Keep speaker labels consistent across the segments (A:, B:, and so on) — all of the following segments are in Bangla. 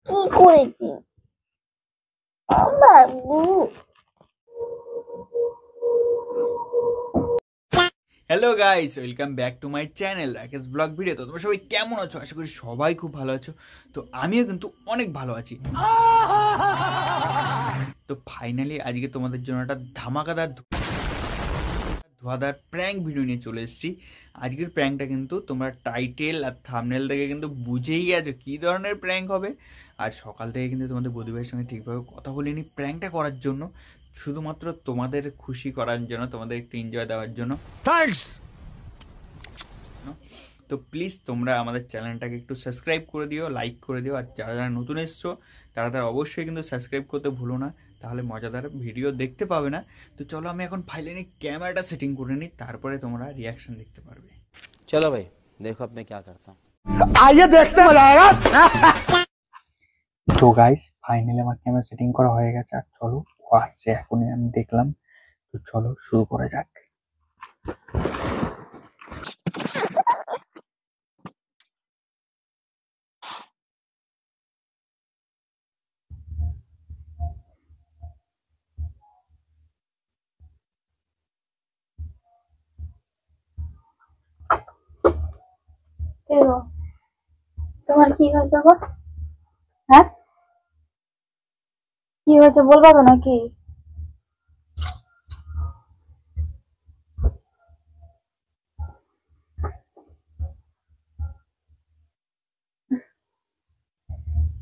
A: কি করেছি বাবু?
B: Hello guys, welcome back to my channel Rakesh blog video. তো তোমরা সবাই কেমন আছো? আশা করি সবাই খুব ভালো আছো। তো আমিও কিন্তু অনেক ভালো আছি। তো ফাইনালি আজকে তোমাদের জন্য একটা ধামাকাদার ধোয়াদার প্র্যাঙ্ক ভিডিও নিয়ে চলে এসেছি। আজকের প্র্যাঙ্কটা কিন্তু তোমরা টাইটেল আর থাম্বনেল থেকে কিন্তু বুঝেই গেছো কী ধরনের প্র্যাঙ্ক হবে। আর সকাল থেকে কিন্তু তোমাদের বধূভাইয়ের সঙ্গে ঠিকভাবে কথা বলিনি প্র্যাঙ্কটা করার জন্য, শুধুমাত্র তোমাদের খুশি করার জন্য, তোমাদের একটু এনজয় দেওয়ার জন্য।
C: থ্যাঙ্কস।
B: তো প্লিজ তোমরা আমাদের চ্যানেলটাকে একটু সাবস্ক্রাইব করে দিও, লাইক করে দিও। আর যারা যারা নতুন এসছো তারা অবশ্যই কিন্তু সাবস্ক্রাইব করতে ভুলো না, তাহলে মজাদার ভিডিও দেখতে পাবে না। তো চলো আমি এখন ফাইনালি ক্যামেরাটা সেটিং করে নিই, তারপরে তোমরা রিয়াকশন দেখতে পারবে।
D: चलो भाई देखो अब मैं क्या करता हूँ।
C: आइए देखते मजा आएगा।
E: তো গাইস ফাইনালি আমার ক্যামেরা সেটিং করা হয়ে গেছে। আর চলো ও আসছে এখনই, আমি দেখলাম। তো চলো শুরু করা যাক।
A: কে গো, তোমার কি হয়েছে গো? হ্যাঁ, কি হয়েছে বলবা তো নাকি?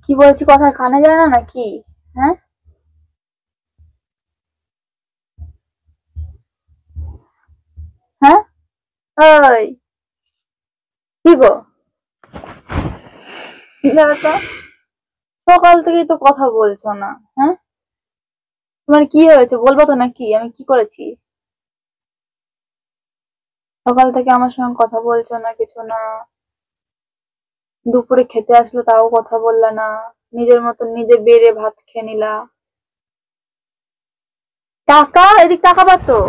A: কি বলছি কথা কানে যায় না নাকি? হ্যাঁ, হ্যাঁ, ওই কি গো, কি হয়েছে? সকাল থেকেই তো কথা বলছো না। হ্যাঁ, তোমার কি হয়েছে বলবা তো নাকি? আমি কি করেছি? সকাল থেকে আমার সঙ্গে কথা বলছো না, কিছু না। দুপুরে খেতে আসলে তাও কথা বললা না, নিজের মতন নিজে বেড়ে ভাত খেয়ে নিলা। টাকা এদিক টাকা পাতো।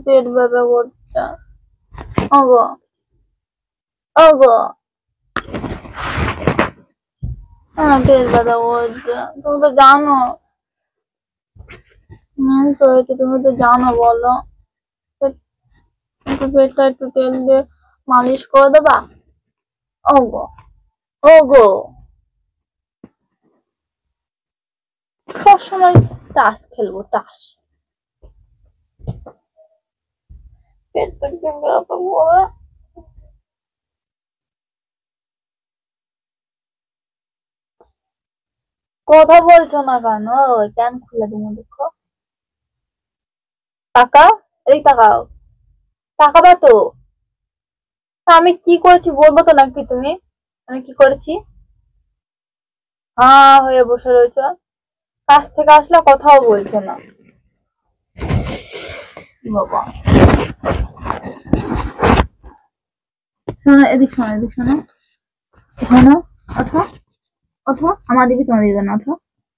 A: পেট ব্যথা করছে। ওগো, ওগো, পেট ব্যথা করছে। তুমি তো জানো মেন্স হয়েছে, তুমি তো জানো। বলো, একটু পেটটা একটু তেল দিয়ে মালিশ করে দেবা? ওগো, ওগো, সবসময় তাস খেলবো, তাস। পেটটা একটু ব্যথা করে। কথা বলছো না কেন? ক্যান খুলে তুমি দেখো। টাকা এদিক তাকাও, তাকাবা তো। আমি কি করেছি বলবো তো নাকি তুমি? আমি কি করেছি? হ্যাঁ হয়ে বসে রয়েছো, কাছ থেকে আসলে কথাও বলছো না। বাবা, শোনো এদিক, শোনো এদিক, শোনো শোনো। ওঠো, ওঠো। আমার দিবি, তোমার দিবে না। ওঠো,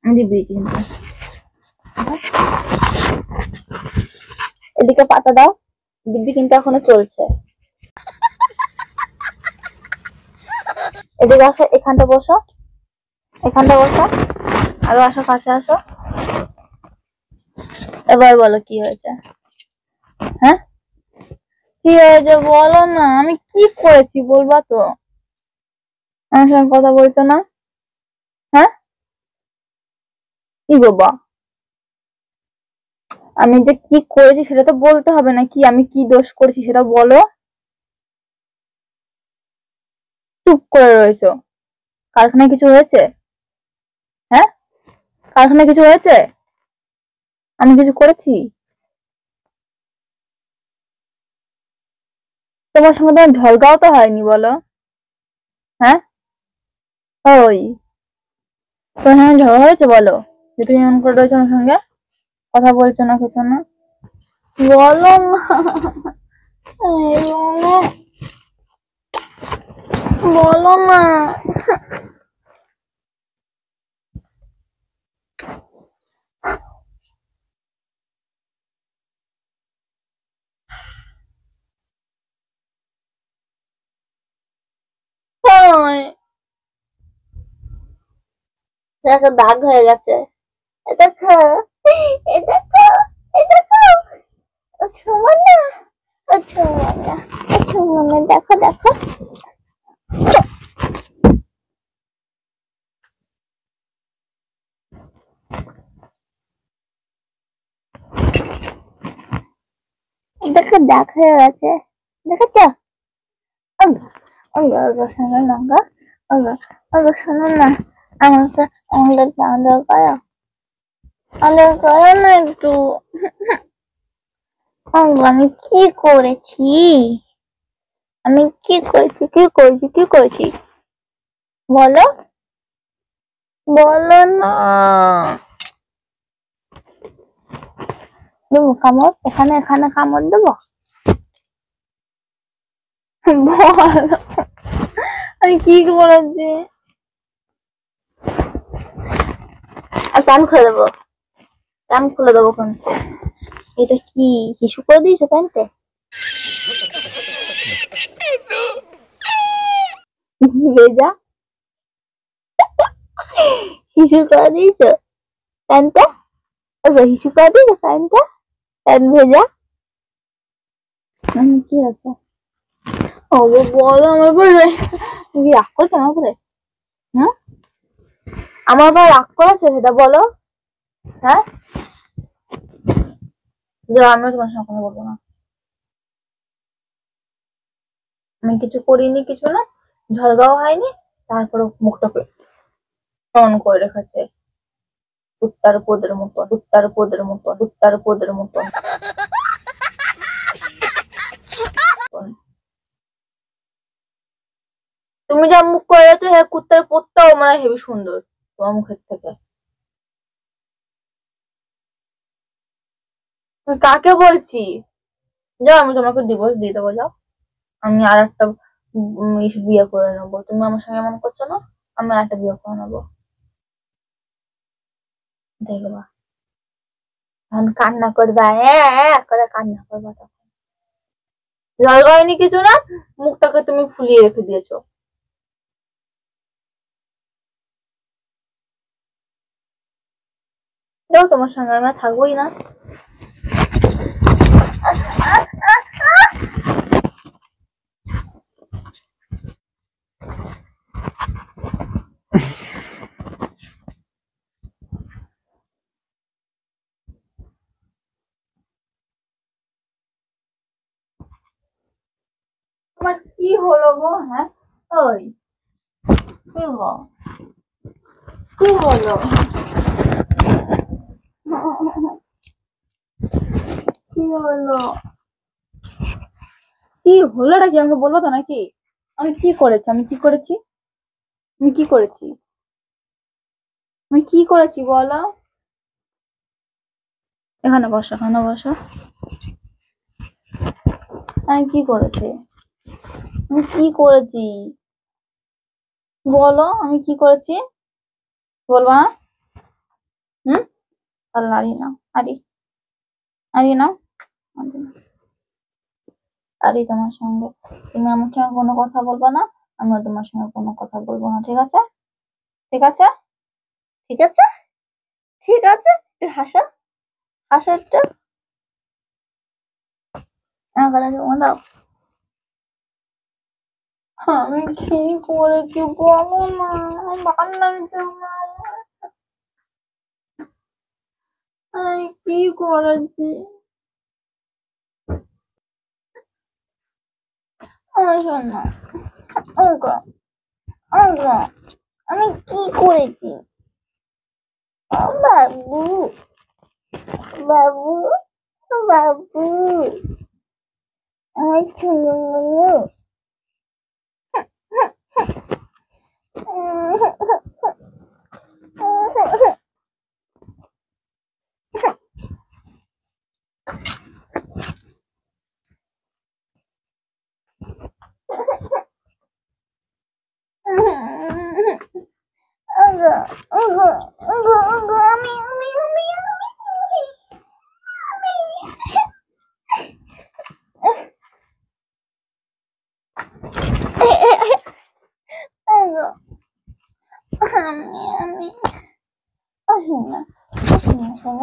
A: আমি দিবি কিন্তু। এদিকে পাতা দাও, দিব্যি কিন্তু এখনো চলছে। এদিকে আসো, এখানটা বসো, এখানটা বসো। আরো আসো, কাছে আসো। এবার বলো কি হয়েছে? হ্যাঁ, কি হয়েছে বলো না। আমি কি করেছি বলবা তো? আমার সঙ্গে কথা বলছো না? হ্যাঁ, কি বাবা, আমি যে কি করেছি সেটা তো বলতে হবে নাকি? আমি কি দোষ করেছি সেটা বলো। চুপ করে রয়েছো। কারখানায় কিছু হয়েছে? হ্যাঁ, কারখানায় কিছু হয়েছে? আমি কিছু করেছি? তোমার সঙ্গে তোমার ঝলকাও তো হয়নি, বলো। হ্যাঁ, ওই তোমার সঙ্গে ঝগড়া হয়েছে? বলো যে তুমি এমন করে রয়েছো আমার সঙ্গে, কথা বলছো না, কিছু না। বলো না, এই বলো, বলো না। দেখো দাগ হয়ে গেছে। দেখো, এ দেখো, এ দেখো, ও ছোঁয়া না, ও ছোঁয়া না, ও ছোঁয়া না, দেখো দেখো। দেখো দাগ হয়ে গেছে, দেখেছো? ওগো শোনো না গো, ওগো শোনো না, আমাকে আমাদের চাঁদা করো, আমাদের করো না একটু। ওগো আমি কি করেছি, আমি কি করেছি, কি করেছি, কি করেছি বলো, বলো না। দেবো কামড়, এখানে এখানে কামড় দেবো? বলো আমি কি করেছি? আর কান খুলে দেবো, কান খুলে দেবো কিন্তু। এটা কি হিসু করে দিয়েছো প্যান্টে? ভেজা হিসু করে দিয়েছো প্যান্টটা? ওগো হিসু করে দিয়েছো প্যান্টটা, প্যান্ট ভেজা। কি আছে? ওগো বলো আমার উপরে কি রাগ করছো আমার উপরে? হ্যাঁ আমার উপরে রাগ করেছে সেটা বলো। হ্যাঁ আমি তোমার সঙ্গে কথা বলবো না। আমি কিছু করিনি, কিছু না, ঝলগাও হয়নি, তারপরে মুখটাকে অন করে রেখেছে কুত্তার পোদের মতো, কুত্তার পোদের মতো, কুত্তার পোদের মতো। তুমি যা মুখ করে রেখেছো, হ্যাঁ কুত্তার পোদটাও মানে হেবি সুন্দর তোমার মুখের থেকে। আমি কাকে বলছি? যাও, আমি তোমাকে ডিভোর্স দিয়ে দেবো, যাও। আমি আর একটা বিয়ে করে নেবো। তুমি আমার সঙ্গে এমন করছো না, আমি আর একটা বিয়ে করে নেবো, দেখবা। তখন কান্না করবা, করে কান্না করবা, তখন জল হয়নি কিছু না, মুখটাকে তুমি ফুলিয়ে রেখে দিয়েছো। যাও, তোমার সঙ্গে আমি আর থাকবোই না। তোমার কি হলো গো? হ্যাঁ ওই কি হলো, কি হলো, কি হলো, কি হলোটা কি আমাকে বলবো তো নাকি? আমি কি করেছি, আমি কি করেছি, আমি কি করেছি, আমি কি করেছি বলো? এখানে বসো, এখানে বসো। আমি কি করেছি, আমি কি করেছি বলো, আমি কি করেছি বলবা না? হুম তাহলে নাড়ি নাও, আরি আরি নাও, আরি নাও। আরি তোমার সঙ্গে, তুমি আমার সঙ্গে কোনো কথা বলবা না, আমিও তোমার সঙ্গে কোনো কথা বলবো না, ঠিক আছে? ঠিক আছে, ঠিক আছে, ঠিক আছে। একটু হাসো, হাসো একটু, আমার কথা শোনো দাও। আমি কি করেছি বলো না, ভাল লাগছে না আমার। আমি কি করেছি, আমার শোনো, ওগো ওগো আমি কি করেছি? ও বাবু, বাবু, বাবু, আমার ছোনো মনু। ওগো ওগো ওগো ওগো ওগো আমি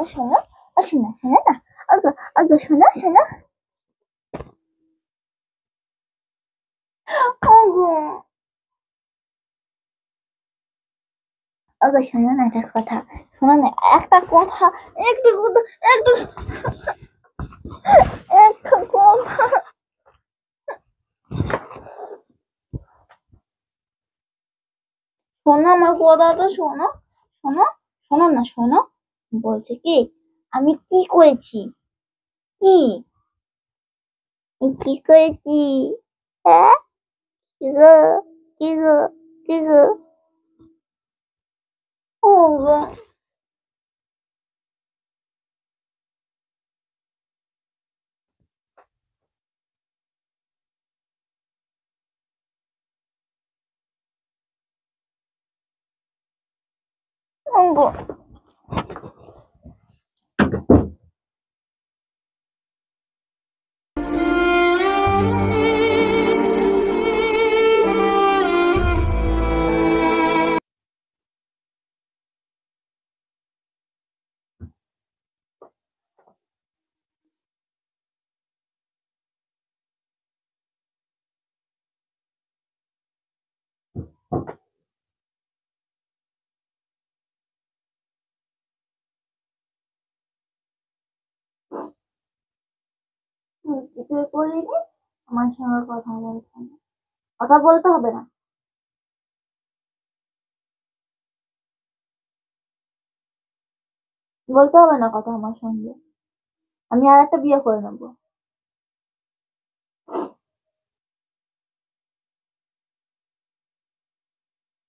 A: শোনো শোনো শোনো শোনো না ওগো ওগো শোনো শোনো ওগো ওগো শোনো না একটা কথা শোনো না একটা কথা একটু কথা একটু একটা কথা শোনো আমার কথাটা শোনো শোনো শোনো না শোনো বলছে কি আমি কি করেছি কি কি করেছি হ্যাঁ কি গো কি গো কি গো ও গো ও গো কিছুই করিনি আমার সঙ্গে কথা বলছে না কথা বলতে হবে না বলতে হবে না কথা আমার সঙ্গে আমি আর একটা বিয়ে করে নেবো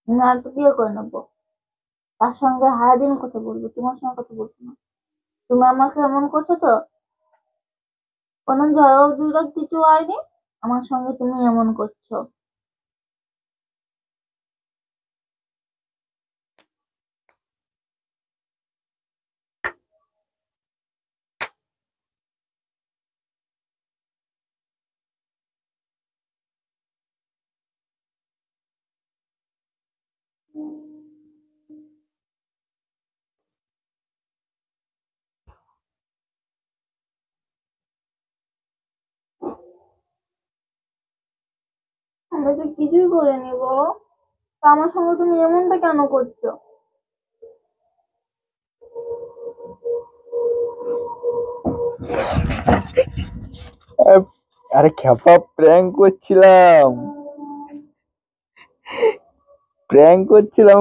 A: আমি আর একটা বিয়ে করে নেবো তার সঙ্গে সারাদিন কথা বলবো তোমার সঙ্গে কথা বলবো না তুমি আমাকে এমন করছো তো কোনো ঝড় জুড়ে কিছু হয়নি আমার সঙ্গে তুমি এমন করছো আমি তো কিছুই করিনি বলো তা আমার সঙ্গে তুমি এমনটা কেন করছো
E: আরে খ্যাপা প্র্যাঙ্ক করছিলাম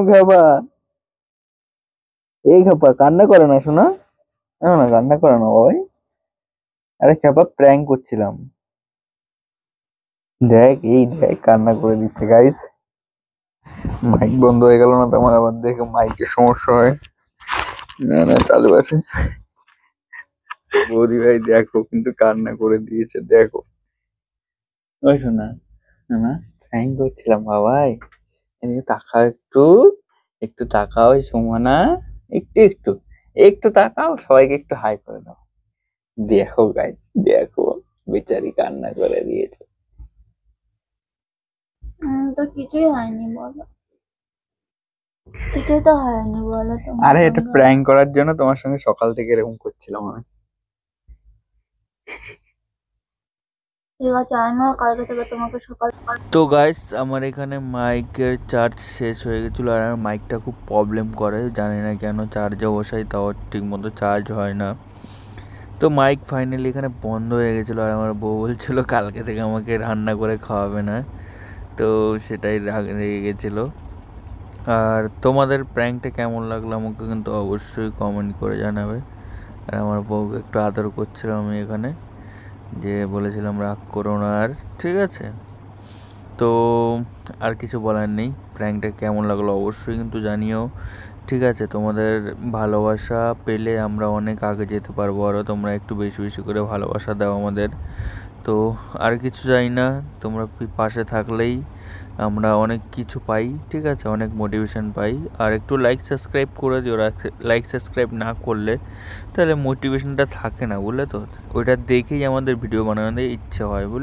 E: খ্যাপা এই খ্যাপা কান্না করে না শোনা না কান্না করে না বাবাই আরে খ্যাপা প্র্যাঙ্ক করছিলাম দেখ কান্না করে দিচ্ছে গাইস মাইক বন্ধ হয়ে গেল না তোমার আবার দেখে মাইকের সমস্যা হয় না চালু আছে বৌদি ভাই দেখো কিন্তু কান্না করে দিয়েছে দেখো ওই শোনা না প্র্যাঙ্ক করছিলাম বাবাই এদিকে তাকাও একটু তাকাও সুমনা একটু তাকাও সবাইকে একটু হাই করে দাও দেখো গাইস দেখো বেচারি কান্না করে দিয়েছে
A: তো কিছুই হয়নি বলো কিছুই তো হয়নি বলো তোমার
E: আরে এটা
A: সঙ্গে।
E: প্র্যাঙ্ক করার জন্য তোমার সঙ্গে সকাল থেকে এরকম করছিলাম আমি
A: ঠিক আছে আমিও কালকে থেকে তোমাকে সকাল
B: তো গাইস আমার এখানে মাইকের চার্জ শেষ হয়ে গেছিলো আর আমার মাইকটা খুব প্রবলেম করে জানি না কেন চার্জে বসাই তাও ঠিক মতো চার্জ হয় না তো মাইক ফাইনালি এখানে বন্ধ হয়ে গেছিলো আর আমার বউ বলছিল কালকে থেকে আমাকে রান্না করে খাওয়াবে না তো সেটাই রেগে গেছিলো আর তোমাদের প্র্যাঙ্কটা কেমন লাগলো আমাকে কিন্তু অবশ্যই কমেন্ট করে জানাবে আর আমার বউকে একটু আদর করছিলাম আমি এখানে যে বলেছিলাম রাগ করো না আর ঠিক আছে তো আর কিছু বলার নেই প্র্যাঙ্কটা কেমন লাগলো অবশ্যই কিন্তু জানিও ঠিক আছে তোমাদের ভালোবাসা পেলে আমরা অনেক আগে যেতে পারবো আরও তোমরা একটু বেশি বেশি করে ভালোবাসা দাও আমাদের তো আর কিছু চাই না তোমরা পাশে থাকলেই আমরা অনেক কিছু পাই ঠিক আছে অনেক মোটিভেশন পাই আর একটু লাইক সাবস্ক্রাইব করে দিও লাইক সাবস্ক্রাইব না করলে তাহলে মোটিভেশনটা থাকে না বুঝলে তো ওইটা দেখেই আমাদের ভিডিও বানানোর ইচ্ছে হয় বুঝলে